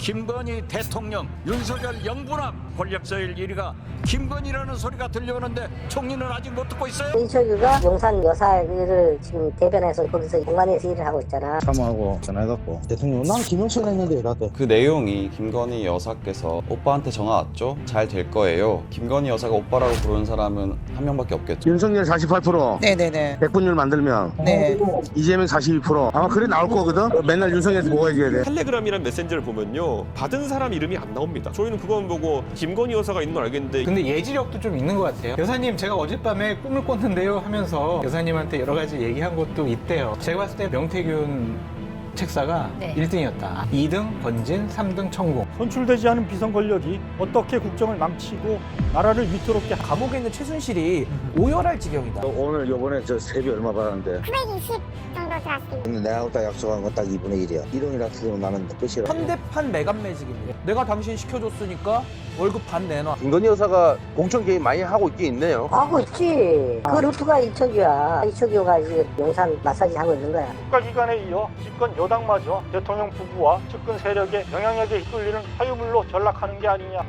김건희 대통령, 윤석열 영분학 권력서열 1위가 김건희라는 소리가 들려오는데 총리는 아직 못 듣고 있어요? 이철규가 용산 여사를 지금 대변해서 거기서 공관에서 일을 하고 있잖아. 사모하고 전화해갖고 대통령 난 김영철 했는데 이라대. 그 내용이 김건희 여사께서 오빠한테 전화 왔죠? 잘 될 거예요. 김건희 여사가 오빠라고 부르는 사람은 한 명밖에 없겠죠. 윤석열 48%, 네네네. 백분율 만들면 네. 이재명 42%. 아마 그래 나올 거거든. 맨날 윤석열한테 뭐 해줘야 돼. 텔레그램이란 메신저를 보면요, 받은 사람 이름이 안 나옵니다. 저희는 그건 보고 김건희 여사가 있는 걸 알겠는데 근데 예지력도 좀 있는 것 같아요. 여사님 제가 어젯밤에 꿈을 꿨는데요 하면서 여사님한테 여러 가지 얘기한 것도 있대요. 제가 봤을 때 명태균 책사가 네. 1등이었다. 2등 건진, 3등 천공. 선출되지 않은 비선 권력이 어떻게 국정을 망치고 나라를 위태롭게 감옥에 있는 최순실이 오열할 지경이다. 오늘 요번에 저 세비 얼마 받았는데 920 정도 들었습니다. 근데 내가 딱 약속한 건 딱 2분의 1이야. 1원이라 틀리면 나는 끝이라. 현대판 매간 매직입니다. 내가 당신 시켜줬으니까 월급 반 내놔. 김건희 여사가 공천 개입 많이 하고 있긴 있네요. 하고 있지. 그 루트가 이철규야. 이철규가 지금 용산 마사지 하고 있는 거야. 국가기관에 이어 집권 여당마저 대통령 부부와 측근 세력의 영향력에 이끌리는 화유물로 전락하는 게 아니냐.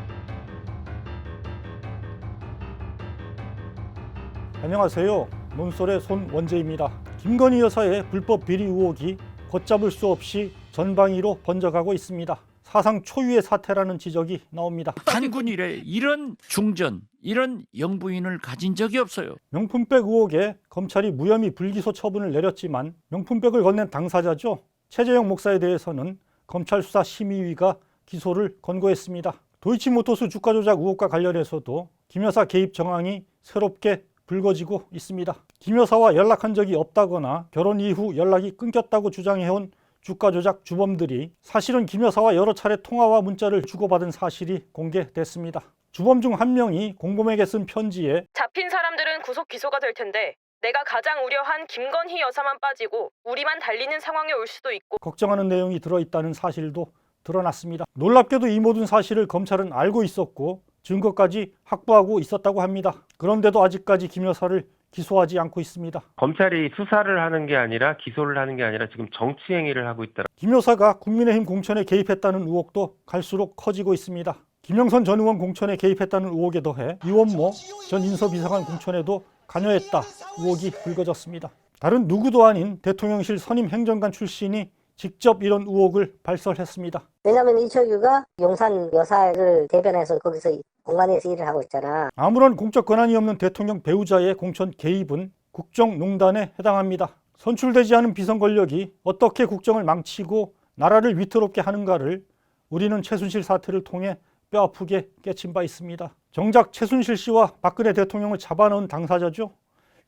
안녕하세요. 논설의 손원재입니다. 김건희 여사의 불법 비리 의혹이 걷잡을 수 없이 전방위로 번져가고 있습니다. 사상 초유의 사태라는 지적이 나옵니다. 단군 이래 이런 중전, 이런 영부인을 가진 적이 없어요. 명품백 의혹에 검찰이 무혐의 불기소 처분을 내렸지만 명품백을 건넨 당사자죠. 최재형 목사에 대해서는 검찰 수사 심의위가 기소를 권고했습니다. 도이치모터스 주가 조작 의혹과 관련해서도 김 여사 개입 정황이 새롭게 불거지고 있습니다. 김 여사와 연락한 적이 없다거나 결혼 이후 연락이 끊겼다고 주장해온 주가 조작 주범들이 사실은 김 여사와 여러 차례 통화와 문자를 주고받은 사실이 공개됐습니다. 주범 중 한 명이 공범에게 쓴 편지에 잡힌 사람들은 구속 기소가 될 텐데 내가 가장 우려한 김건희 여사만 빠지고 우리만 달리는 상황에 올 수도 있고 걱정하는 내용이 들어있다는 사실도 드러났습니다. 놀랍게도 이 모든 사실을 검찰은 알고 있었고 증거까지 확보하고 있었다고 합니다. 그런데도 아직까지 김 여사를 기소하지 않고 있습니다. 검찰이 수사를 하는 게 아니라 기소를 하는 게 아니라 지금 정치 행위를 하고 있다. 김 여사가 국민의힘 공천에 개입했다는 의혹도 갈수록 커지고 있습니다. 김영선 전 의원 공천에 개입했다는 의혹에 더해 이원모 전 인서비서관 공천에도 관여했다 의혹이 불거졌습니다. 다른 누구도 아닌 대통령실 선임 행정관 출신이 직접 이런 의혹을 발설했습니다. 왜냐하면 이철규가 용산 여사를 대변해서 거기서 공관에서 일을 하고 있잖아. 아무런 공적 권한이 없는 대통령 배우자의 공천 개입은 국정농단에 해당합니다. 선출되지 않은 비선 권력이 어떻게 국정을 망치고 나라를 위태롭게 하는가를 우리는 최순실 사태를 통해 뼈아프게 깨친 바 있습니다. 정작 최순실 씨와 박근혜 대통령을 잡아넣은 당사자죠.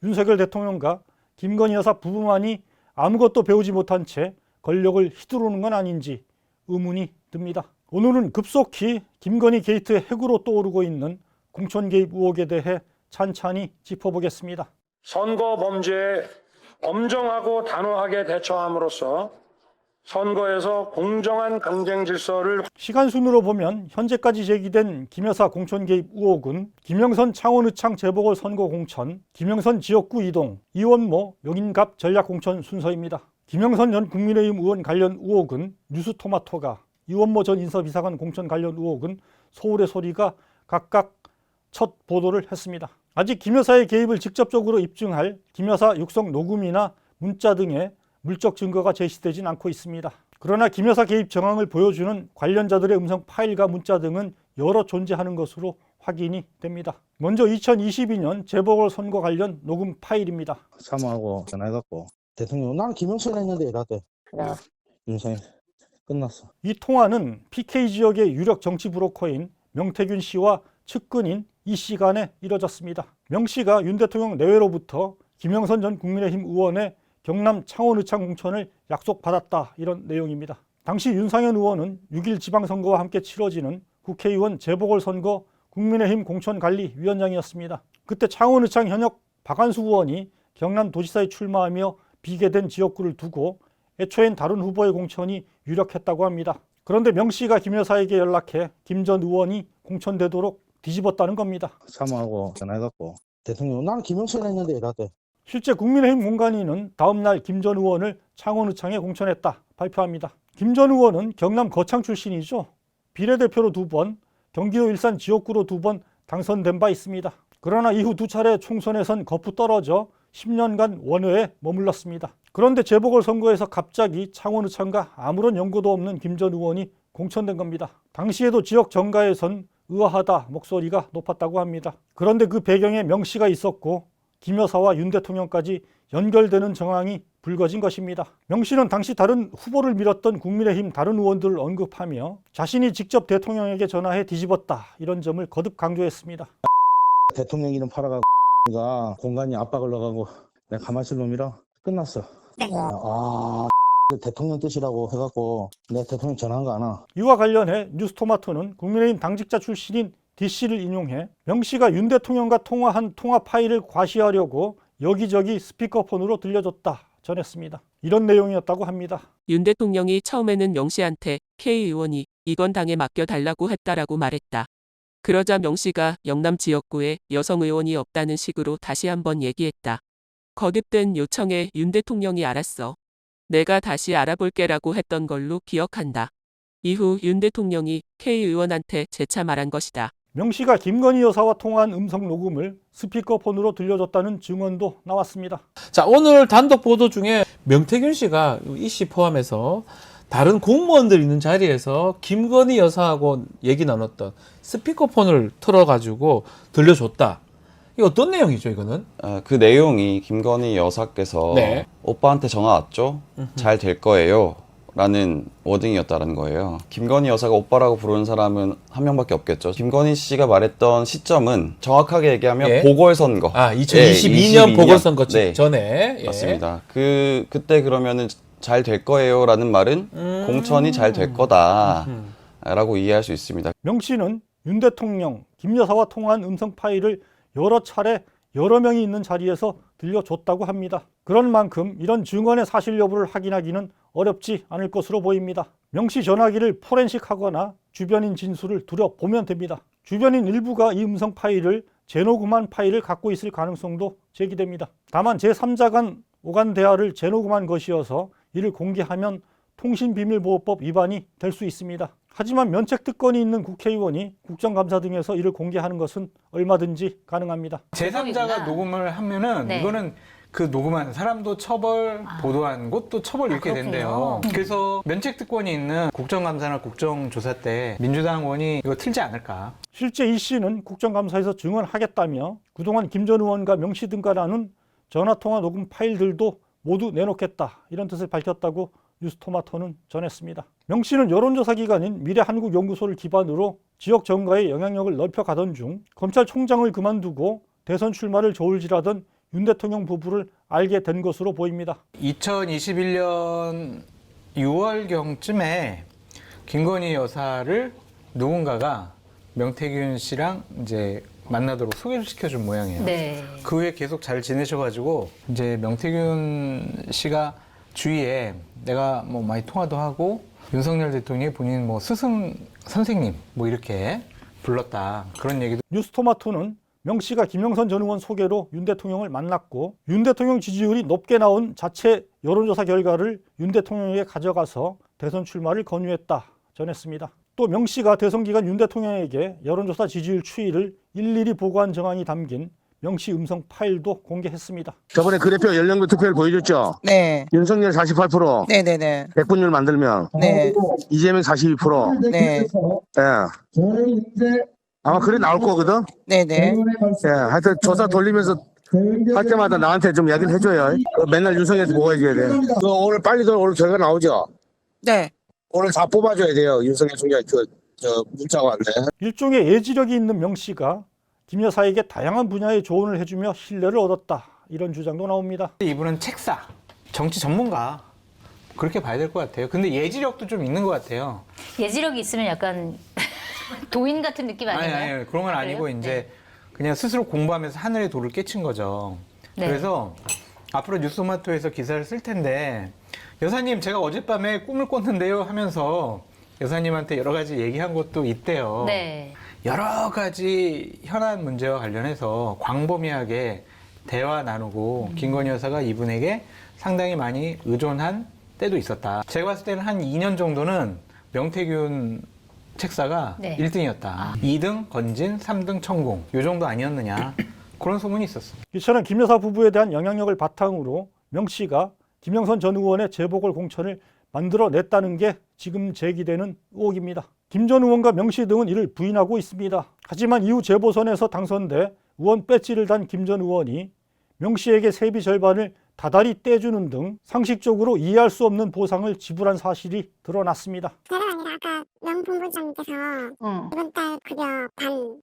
윤석열 대통령과 김건희 여사 부부만이 아무것도 배우지 못한 채 권력을 휘두르는 건 아닌지 의문이 듭니다. 오늘은 급속히 김건희 게이트의 핵으로 떠오르고 있는 공천 개입 의혹에 대해 찬찬히 짚어보겠습니다. 선거 범죄에 엄정하고 단호하게 대처함으로써 선거에서 공정한 경쟁 질서를 시간 순으로 보면 현재까지 제기된 김 여사 공천 개입 의혹은 김영선 창원의창 재보궐선거 공천, 김영선 지역구 이동, 이원모 용인갑 전략공천 순서입니다. 김영선 전 국민의힘 의원 관련 의혹은 뉴스토마토가, 이원모 전 인서비서관 공천 관련 의혹은 서울의 소리가 각각 첫 보도를 했습니다. 아직 김 여사의 개입을 직접적으로 입증할 김 여사 육성 녹음이나 문자 등의 물적 증거가 제시되진 않고 있습니다. 그러나 김 여사 개입 정황을 보여주는 관련자들의 음성 파일과 문자 등은 여러 존재하는 것으로 확인이 됩니다. 먼저 2022년 재보궐선거 관련 녹음 파일입니다. 사모하고 전화해갖고 대통령 난 김영철 했는데 이라대. 그래. 윤석열 끝났어. 이 통화는 PK 지역의 유력 정치 브로커인 명태균 씨와 측근인 이 씨 간에 이뤄졌습니다. 명 씨가 윤 대통령 내외로부터 김영선 전 국민의힘 의원의 경남 창원의창 공천을 약속받았다 이런 내용입니다. 당시 윤상현 의원은 6일 지방선거와 함께 치러지는 국회의원 재보궐선거 국민의힘 공천관리위원장이었습니다. 그때 창원의창 현역 박한수 의원이 경남도지사에 출마하며 비계된 지역구를 두고 애초엔 다른 후보의 공천이 유력했다고 합니다. 그런데 명 씨가 김 여사에게 연락해 김 전 의원이 공천되도록 뒤집었다는 겁니다. 사모하고 전화해갖고 대통령 난 김영철 했는데 이라대. 실제 국민의힘 공관위는 다음 날 김 전 의원을 창원의창에 공천했다 발표합니다. 김 전 의원은 경남 거창 출신이죠. 비례대표로 2번, 경기도 일산 지역구로 2번 당선된 바 있습니다. 그러나 이후 2차례 총선에선 거푸 떨어져 10년간 원외에 머물렀습니다. 그런데 재보궐선거에서 갑자기 창원의창과 아무런 연고도 없는 김 전 의원이 공천된 겁니다. 당시에도 지역 정가에선 의아하다 목소리가 높았다고 합니다. 그런데 그 배경에 명 씨가 있었고 김 여사와 윤 대통령까지 연결되는 정황이 불거진 것입니다. 명 씨는 당시 다른 후보를 밀었던 국민의힘 다른 의원들을 언급하며 자신이 직접 대통령에게 전화해 뒤집었다 이런 점을 거듭 강조했습니다. 대통령 이름 팔아가 공간이 압박을 넣어가고 내가 가만히 있을 놈이라 끝났어. 대통령 뜻이라고 해갖고 내가 대통령 전화한 거 아나. 이와 관련해 뉴스토마토는 국민의힘 당직자 출신인 D씨를 인용해 명 씨가 윤 대통령과 통화한 통화 파일을 과시하려고 여기저기 스피커폰으로 들려줬다 전했습니다. 이런 내용이었다고 합니다. 윤 대통령이 처음에는 명 씨한테 K 의원이 이건 당에 맡겨달라고 했다라고 말했다. 그러자 명 씨가 영남 지역구에 여성 의원이 없다는 식으로 다시 한번 얘기했다. 거듭된 요청에 윤 대통령이 알았어. 내가 다시 알아볼게라고 했던 걸로 기억한다. 이후 윤 대통령이 K 의원한테 재차 말한 것이다. 명 씨가 김건희 여사와 통화한 음성 녹음을 스피커폰으로 들려줬다는 증언도 나왔습니다. 자, 오늘 단독 보도 중에 명태균 씨가 이 씨 포함해서 다른 공무원들 있는 자리에서 김건희 여사하고 얘기 나눴던 스피커폰을 틀어가지고 들려줬다. 이거 어떤 내용이죠, 이거는? 그 내용이 김건희 여사께서 네. 오빠한테 전화 왔죠? 잘 될 거예요. 라는 워딩이었다는 거예요. 김건희 여사가 오빠라고 부르는 사람은 한 명밖에 없겠죠. 김건희 씨가 말했던 시점은 정확하게 얘기하면 예. 보궐선거. 2022년 보궐선거 네. 전에. 예. 맞습니다. 그때 그러면은 잘 될 거예요 라는 말은 공천이 잘 될 거다 라고 이해할 수 있습니다. 명 씨는 윤 대통령, 김 여사와 통화한 음성 파일을 여러 차례 여러 명이 있는 자리에서 들려줬다고 합니다. 그런 만큼 이런 증언의 사실 여부를 확인하기는 어렵지 않을 것으로 보입니다. 명 씨 전화기를 포렌식하거나 주변인 진술을 두려보면 됩니다. 주변인 일부가 이 음성 파일을 재녹음한 파일을 갖고 있을 가능성도 제기됩니다. 다만 제3자 간 오간 대화를 재녹음한 것이어서 이를 공개하면 통신비밀보호법 위반이 될 수 있습니다. 하지만 면책특권이 있는 국회의원이 국정감사 등에서 이를 공개하는 것은 얼마든지 가능합니다. 제3자가 녹음을 하면은 네. 이거는 그 녹음한 사람도 처벌, 보도한 곳도 처벌 이렇게 된대요. 그래서 면책특권이 있는 국정감사나 국정조사 때 민주당 의원이 이거 틀지 않을까. 실제 이 씨는 국정감사에서 증언하겠다며 그동안 김 전 의원과 명 씨 등과 나눈 전화통화 녹음 파일들도 모두 내놓겠다 이런 뜻을 밝혔다고 뉴스토마토는 전했습니다. 명 씨는 여론조사 기관인 미래한국연구소를 기반으로 지역 정가의 영향력을 넓혀가던 중 검찰총장을 그만두고 대선 출마를 저울질하던 윤 대통령 부부를 알게 된 것으로 보입니다. 2021년 6월경쯤에 김건희 여사를 누군가가 명태균 씨랑 이제 만나도록 소개를 시켜준 모양이에요. 네. 그 후에 계속 잘 지내셔가지고 이제 명태균 씨가 주위에 내가 뭐 많이 통화도 하고 윤석열 대통령이 본인 뭐 스승 선생님 뭐 이렇게 불렀다 그런 얘기도. 뉴스토마토는 명 씨가 김영선 전 의원 소개로 윤 대통령을 만났고 윤 대통령 지지율이 높게 나온 자체 여론조사 결과를 윤 대통령에게 가져가서 대선 출마를 권유했다 전했습니다. 또 명 씨가 대선 기간 윤 대통령에게 여론조사 지지율 추이를 일일이 보고한 정황이 담긴 명 씨 음성 파일도 공개했습니다. 저번에 그래프 연령별 투표를 보여줬죠? 네. 윤석열 48%, 네네네. 100분율 만들면 네. 이재명 42%. 네. 예. 아마 그래 나올 거거든? 네네. 예. 하여튼 조사 돌리면서 할 때마다 나한테 좀 이야기를 해줘요. 맨날 윤석열한테 보고해줘야 돼. 오늘 빨리도 오늘 결과 나오죠? 네. 오늘 다 뽑아줘야 돼요. 윤석열 총장 문자가 왔네. 일종의 예지력이 있는 명 씨가 김 여사에게 다양한 분야의 조언을 해주며 신뢰를 얻었다 이런 주장도 나옵니다. 이분은 책사, 정치 전문가 그렇게 봐야 될 것 같아요. 근데 예지력도 좀 있는 것 같아요. 예지력이 있으면 약간 도인 같은 느낌 아닌가요? 아니 그런 건 아니고 그래요? 이제 네. 그냥 스스로 공부하면서 하늘의 도를 깨친 거죠. 네. 그래서 앞으로 뉴스토마토에서 기사를 쓸 텐데 여사님 제가 어젯밤에 꿈을 꿨는데요 하면서 여사님한테 여러 가지 얘기한 것도 있대요. 네. 여러 가지 현안 문제와 관련해서 광범위하게 대화 나누고 김건희 여사가 이분에게 상당히 많이 의존한 때도 있었다. 제가 봤을 때는 한 2년 정도는 명태균 책사가 네. 1등이었다. 2등 건진, 3등 천공. 요 정도 아니었느냐. 그런 소문이 있었어. 이처럼 김 여사 부부에 대한 영향력을 바탕으로 명 씨가 김영선 전 의원의 재보궐 공천을 만들어냈다는 게 지금 제기되는 의혹입니다. 김 전 의원과 명 씨 등은 이를 부인하고 있습니다. 하지만 이후 재보선에서 당선돼 의원 배지를 단 김 전 의원이 명 씨에게 세비 절반을 다달이 떼주는 등 상식적으로 이해할 수 없는 보상을 지불한 사실이 드러났습니다. 내가 아니라 아까 명 본부장님께서 이번 달 급여 반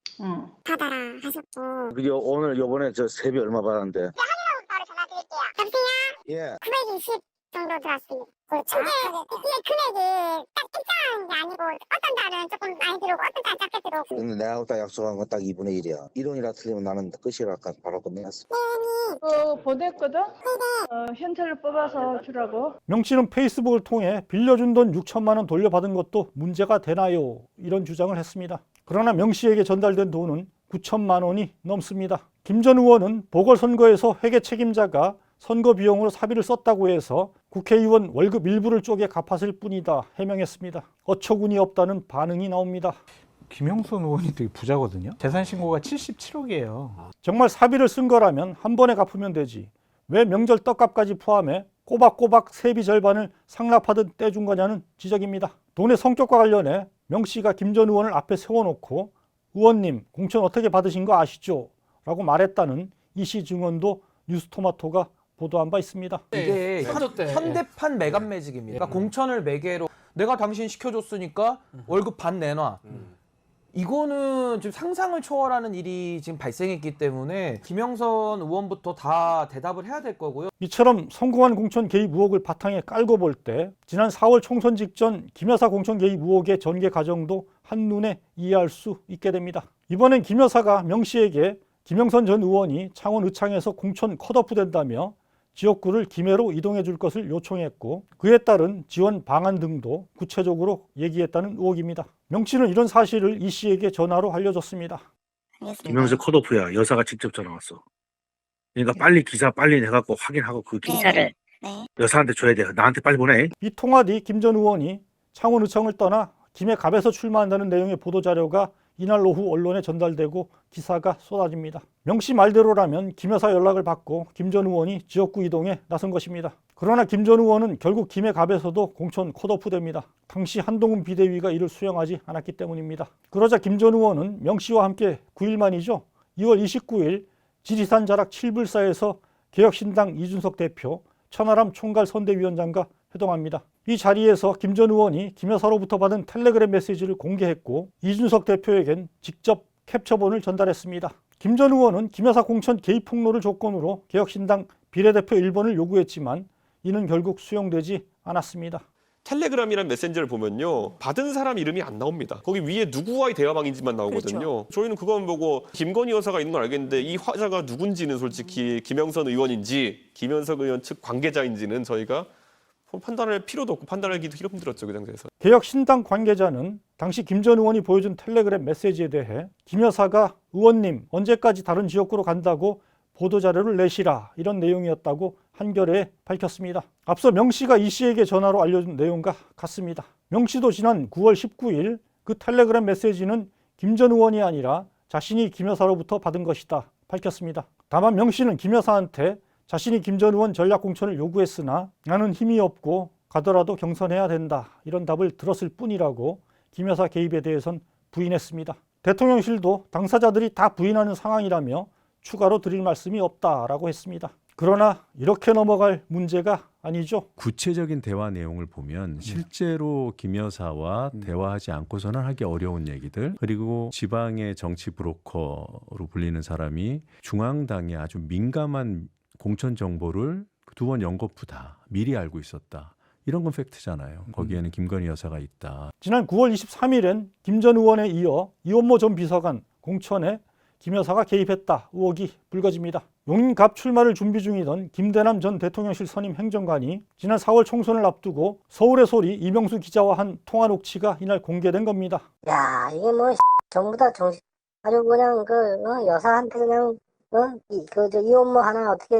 받아라 하셨고. 그게 오늘 요번에 저 세비 얼마 받았는데? 확인하고 바로 전화드릴게요. 여보세요? 예. 920 정도 들었습니다. 그렇죠. 이게 금액이 딱 일정한 게 아니고 어떤 달은 조금 많이 들어오고 어떤 달은 작게 들어오고. 근데 내가 딱 약속한 건 딱 2분의 1이야. 1원이라 틀리면 나는 끝이라 바로 끝내놨어. 보냈거든? 현찰로 뽑아서 주라고. 명 씨는 페이스북을 통해 빌려준 돈 6천만 원 돌려받은 것도 문제가 되나요? 이런 주장을 했습니다. 그러나 명 씨에게 전달된 돈은 9천만 원이 넘습니다. 김 전 의원은 보궐선거에서 회계 책임자가 선거 비용으로 사비를 썼다고 해서 국회의원 월급 일부를 쪼개 갚았을 뿐이다 해명했습니다. 어처구니 없다는 반응이 나옵니다. 김영선 의원이 되게 부자거든요. 재산 신고가 77억이에요. 정말 사비를 쓴 거라면 한 번에 갚으면 되지. 왜 명절 떡값까지 포함해 꼬박꼬박 세비 절반을 상납하듯 떼준 거냐는 지적입니다. 돈의 성격과 관련해 명 씨가 김 전 의원을 앞에 세워놓고 의원님 공천 어떻게 받으신 거 아시죠? 라고 말했다는 이씨 증언도 뉴스토마토가 보도한 바 있습니다. 이게 현대판 매간 매직입니다. 그러니까 공천을 매개로 내가 당신 시켜줬으니까 월급 반 내놔. 이거는 지금 상상을 초월하는 일이 지금 발생했기 때문에 김영선 의원부터 다 대답을 해야 될 거고요. 이처럼 성공한 공천 개입 의혹을 바탕에 깔고 볼 때 지난 4월 총선 직전 김 여사 공천 개입 의혹의 전개 과정도 한눈에 이해할 수 있게 됩니다. 이번엔 김 여사가 명 씨에게 김영선 전 의원이 창원 의창에서 공천 컷오프 된다며 지역구를 김해로 이동해 줄 것을 요청했고 그에 따른 지원 방안 등도 구체적으로 얘기했다는 의혹입니다. 명 씨는 이런 사실을 이 씨에게 전화로 알려줬습니다. 김영선 컷오프야. 여사가 직접 전화 왔어. 그러니까 빨리 기사 빨리 해갖고 확인하고 그 기사를 여사한테 줘야 돼. 나한테 빨리 보내. 이 통화 뒤 김 전 의원이 창원 의창을 떠나 김해갑에서 출마한다는 내용의 보도자료가 이날 오후 언론에 전달되고 기사가 쏟아집니다. 명 씨 말대로라면 김 여사 연락을 받고 김 전 의원이 지역구 이동에 나선 것입니다. 그러나 김 전 의원은 결국 김해갑에서도 공천 컷오프 됩니다. 당시 한동훈 비대위가 이를 수용하지 않았기 때문입니다. 그러자 김 전 의원은 명 씨와 함께 9일 만이죠. 2월 29일 지리산 자락 7불사에서 개혁신당 이준석 대표, 천하람 총괄 선대위원장과 회동합니다. 이 자리에서 김 전 의원이 김 여사로부터 받은 텔레그램 메시지를 공개했고 이준석 대표에겐 직접 캡처본을 전달했습니다. 김 전 의원은 김 여사 공천 개입 폭로를 조건으로 개혁신당 비례대표 1번을 요구했지만 이는 결국 수용되지 않았습니다. 텔레그램이라는 메신저를 보면요. 받은 사람 이름이 안 나옵니다. 거기 위에 누구와의 대화방인지만 나오거든요. 그렇죠. 저희는 그건 보고 김건희 여사가 있는 건 알겠는데 이 화자가 누군지는 솔직히 김영선 의원인지 김현석 의원 측 관계자인지는 저희가 판단할 필요도 없고 판단하기도 힘들었죠. 그 당시에서. 개혁신당 관계자는 당시 김 전 의원이 보여준 텔레그램 메시지에 대해 김 여사가 의원님 언제까지 다른 지역구로 간다고 보도자료를 내시라 이런 내용이었다고 한겨레에 밝혔습니다. 앞서 명 씨가 이 씨에게 전화로 알려준 내용과 같습니다. 명 씨도 지난 9월 19일 그 텔레그램 메시지는 김 전 의원이 아니라 자신이 김 여사로부터 받은 것이다 밝혔습니다. 다만 명 씨는 김 여사한테 자신이 김 전 의원 전략 공천을 요구했으나 나는 힘이 없고 가더라도 경선해야 된다 이런 답을 들었을 뿐이라고 김 여사 개입에 대해선 부인했습니다. 대통령실도 당사자들이 다 부인하는 상황이라며 추가로 드릴 말씀이 없다라고 했습니다. 그러나 이렇게 넘어갈 문제가 아니죠. 구체적인 대화 내용을 보면 실제로 김 여사와 대화하지 않고서는 하기 어려운 얘기들, 그리고 지방의 정치 브로커로 불리는 사람이 중앙당의 아주 민감한 공천 정보를 두 번 연거푸 다 미리 알고 있었다. 이런 건 팩트잖아요. 거기에는 김건희 여사가 있다. 지난 9월 23일엔 김 전 의원에 이어 이원모 전 비서관 공천에 김 여사가 개입했다 의혹이 불거집니다. 용인갑 출마를 준비 중이던 김대남 전 대통령실 선임 행정관이 지난 4월 총선을 앞두고 서울의 소리 이명수 기자와 한 통화 녹취가 이날 공개된 겁니다. 야, 이게 뭐 전부 다 정신 아주 그냥 여사한테 그냥 저 이혼모 하나 어떻게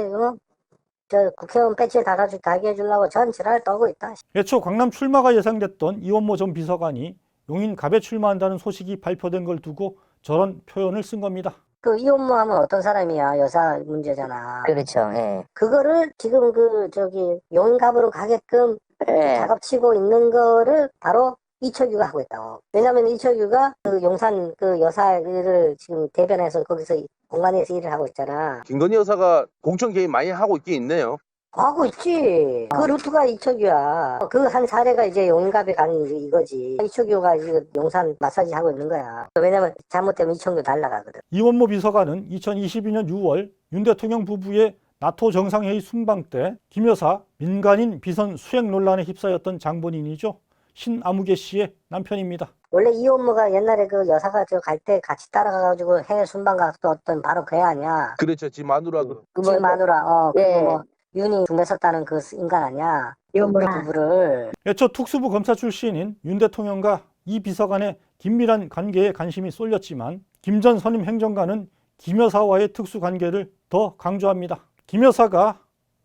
저 국회의원 배지에 달게 해주려고 전 지랄 떠고 있다. 애초 강남 출마가 예상됐던 이원모 전 비서관이 용인갑에 출마한다는 소식이 발표된 걸 두고 저런 표현을 쓴 겁니다. 그 이혼모 하면 어떤 사람이야? 여사 문제잖아. 그렇죠. 예. 그거를 지금 용인갑으로 가게끔 작업치고 있는 거를 바로 이철규가 하고 있다고. 왜냐면 이철규가 그 용산 그 여사를 지금 대변해서 거기서 공간에서 일을 하고 있잖아. 김건희 여사가 공천 개입 많이 하고 있긴 있네요. 하고 있지. 그 루트가 이철규야. 그 한 사례가 이제 용인갑에 간 이거지. 이철규가 지금 용산 마사지 하고 있는 거야. 왜냐면 잘못되면 이철규 날라가거든. 이원모 비서관은 2022년 6월 윤 대통령 부부의 나토 정상회의 순방 때 김 여사 민간인 비선 수행 논란에 휩싸였던 장본인이죠. 신아무개 씨의 남편입니다. 원래 이원모가 옛날에 그 여사가 저 갈 때 같이 따라가가지고 해외 순방 갔었던 바로 걔 아니야. 그렇죠. 지 마누라. 그 마누라. 윤이 중매섰다는 그 인간 아니야. 이원모 부부를. 애초 특수부 검사 출신인 윤 대통령과 이 비서관의 긴밀한 관계에 관심이 쏠렸지만 김 전 선임 행정관은 김 여사와의 특수관계를 더 강조합니다. 김 여사가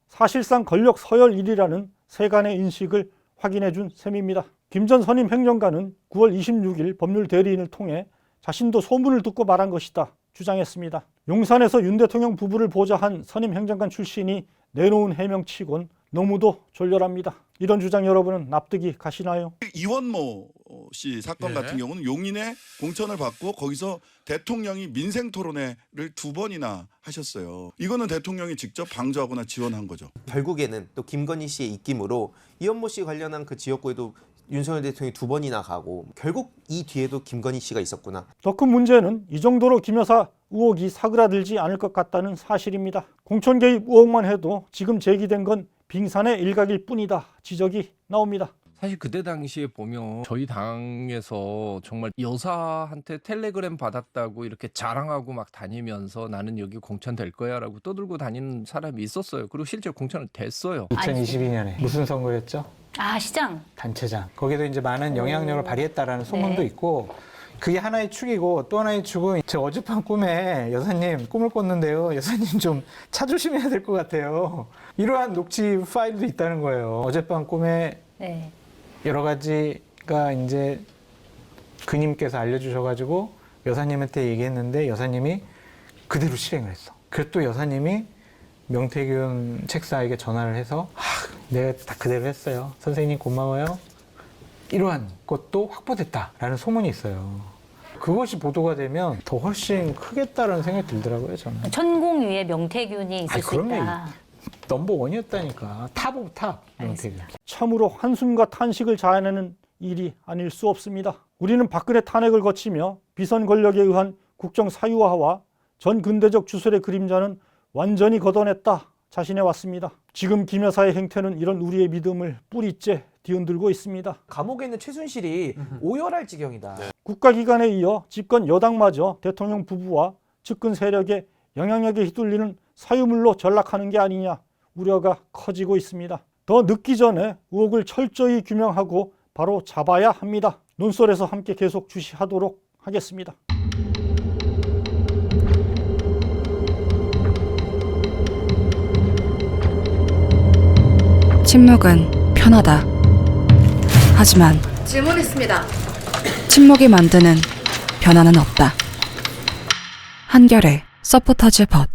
사실상 권력 서열일이라는 세간의 인식을 확인해 준 셈입니다. 김 전 선임 행정관은 9월 26일 법률 대리인을 통해 자신도 소문을 듣고 말한 것이다 주장했습니다. 용산에서 윤 대통령 부부를 보좌한 선임 행정관 출신이 내놓은 해명치곤 너무도 졸렬합니다. 이런 주장 여러분은 납득이 가시나요? 이원모 씨 사건 같은 경우는 용인에 공천을 받고 거기서 대통령이 민생 토론회를 2번이나 하셨어요. 이거는 대통령이 직접 방조하거나 지원한 거죠. 결국에는 또 김건희 씨의 입김으로 이원모 씨 관련한 그 지역구에도 윤석열 대통령이 2번이나 가고 결국 이 뒤에도 김건희 씨가 있었구나. 더 큰 문제는 이 정도로 김 여사 의혹이 사그라들지 않을 것 같다는 사실입니다. 공천 개입 의혹만 해도 지금 제기된 건 빙산의 일각일 뿐이다 지적이 나옵니다. 사실 그때 당시에 보면 저희 당에서 정말 여사한테 텔레그램 받았다고 이렇게 자랑하고 막 다니면서 나는 여기 공천 될 거야 라고 떠들고 다니는 사람이 있었어요. 그리고 실제 공천은 됐어요. 2022년에 무슨 선거였죠? 시장. 단체장. 거기도 이제 많은 영향력을 발휘했다라는 소문도 있고 그게 하나의 축이고 또 하나의 축은 제 어젯밤 꿈에 여사님 꿈을 꿨는데요. 여사님 좀 찾으시면 될 것 같아요. 이러한 녹취 파일도 있다는 거예요. 어젯밤 꿈에 여러 가지가 이제 그님께서 알려주셔가지고 여사님한테 얘기했는데 여사님이 그대로 실행을 했어. 그래서 또 여사님이 명태균 책사에게 전화를 해서 내가 다 그대로 했어요. 선생님 고마워요. 이러한 것도 확보됐다라는 소문이 있어요. 그것이 보도가 되면 더 훨씬 크겠다라는 생각이 들더라고요, 저는. 천공위에 명태균이 있을 수 있다. 넘버 원이었다니까. 탑 오브 탑 명태균. 참으로 한숨과 탄식을 자아내는 일이 아닐 수 없습니다. 우리는 박근혜 탄핵을 거치며 비선 권력에 의한 국정 사유화와 전 근대적 주술의 그림자는 완전히 걷어냈다 자신해 왔습니다. 지금 김 여사의 행태는 이런 우리의 믿음을 뿌리째 뒤흔들고 있습니다. 감옥에 있는 최순실이 오열할 지경이다. 국가기관에 이어 집권 여당마저 대통령 부부와 측근 세력의 영향력에 휘둘리는 사유물로 전락하는 게 아니냐 우려가 커지고 있습니다. 더 늦기 전에 의혹을 철저히 규명하고 바로 잡아야 합니다. 논설에서 함께 계속 주시하도록 하겠습니다. 침묵은 편하다. 하지만 질문 있습니다. 침묵이 만드는 변화는 없다. 한결의 서포터즈 벗